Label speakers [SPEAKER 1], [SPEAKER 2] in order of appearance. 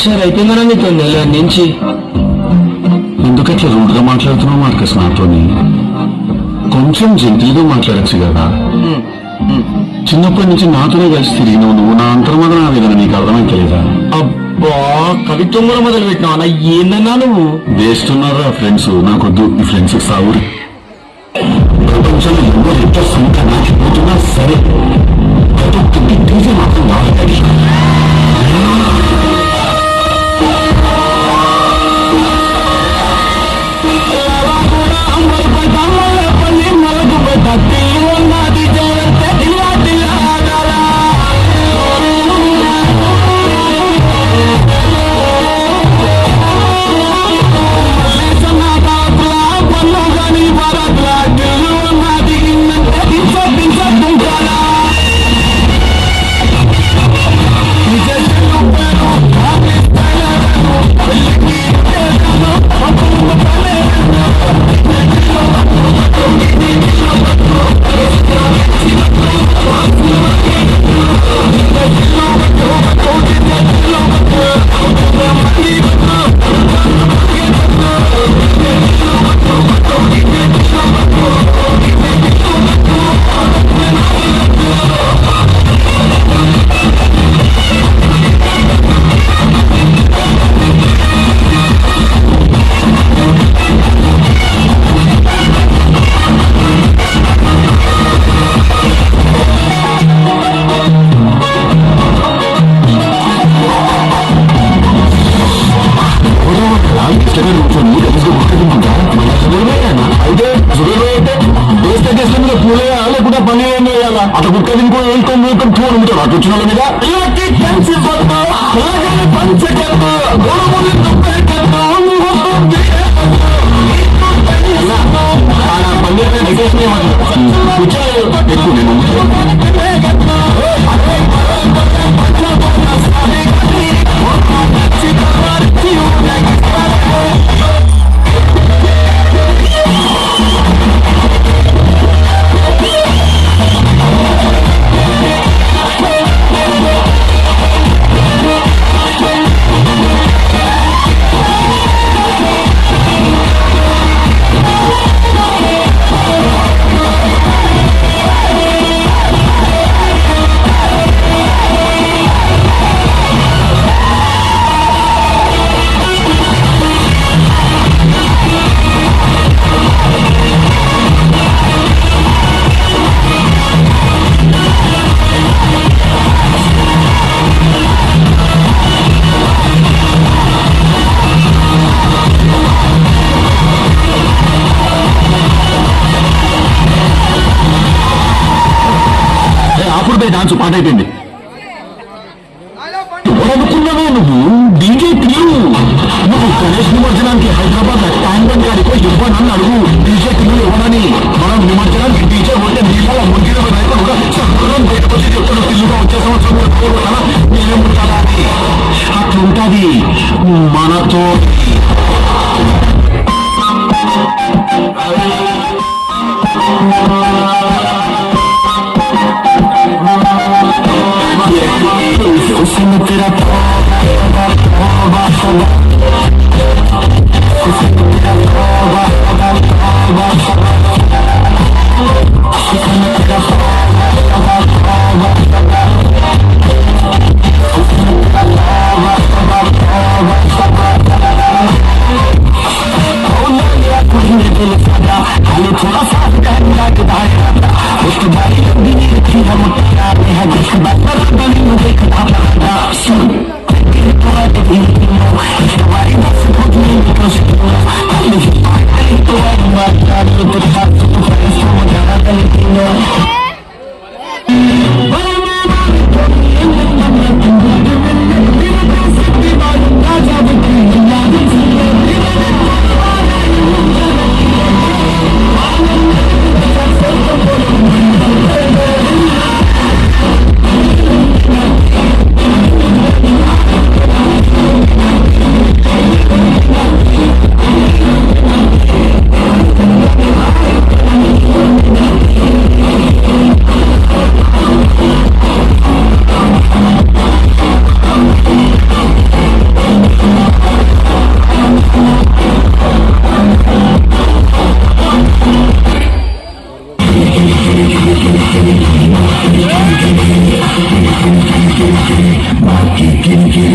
[SPEAKER 1] ఒకసారి అయిపోయిందన్నా నీతో నెల నుంచి.
[SPEAKER 2] ఎందుకట్లా రూడ్గా మాట్లాడుతున్నావు మార్కస్ నాతోని? కొంచెం జంతిగా మాట్లాడచ్చు కదా. చిన్నప్పటి నుంచి నాతోనే కలిసి తిరిగినావు నువ్వు. నా అంతర్మదన ఆవేదన నీకు అర్థమైతలేదా?
[SPEAKER 1] అబ్బా కవిత్వం కూడా మొదలు పెట్టినావు అన్న. ఏందన్నా నువ్వు?
[SPEAKER 2] వేస్తున్నారా ఫ్రెండ్స్? నాకొద్దు ఈ ఫ్రెండ్స్ సాగురి. ప్రపంచంలో ఎవరు ఎంత సంఖ్య నాచిపోతున్నా సరే ప్రతి ఒక్కటి డీజే మాత్రం రావాలి. లేకుండా పని ఏం చేయాలా? అటు కుక్కది ఇంకో వేసుకొని ఫోన్ ఉంటాడు అటు వచ్చిన వాళ్ళ మీద ఎక్కువ డాన్స్ పాట అయిపోయింది. ఎవరనుకున్నావే నువ్వు? డీజే టిల్లు. నువ్వు గణేష్ నిమజ్జనానికి హైదరాబాద్ ట్యాంక్ బండ్ కాడికో ఇవ్వనని అడుగు. డీజే టిల్లు ఇవ్వనని. మనం నిమజ్జనానికి డీజే ఉంటే నీళ్ళ ముంగిన రైతులు కూడా సంక్రం బయటకొచ్చి చెప్తాడు టిల్లుగా వచ్చే సంవత్సరం నేనేముంటారా అని. అట్లుంటది మనతో. కిరికిరి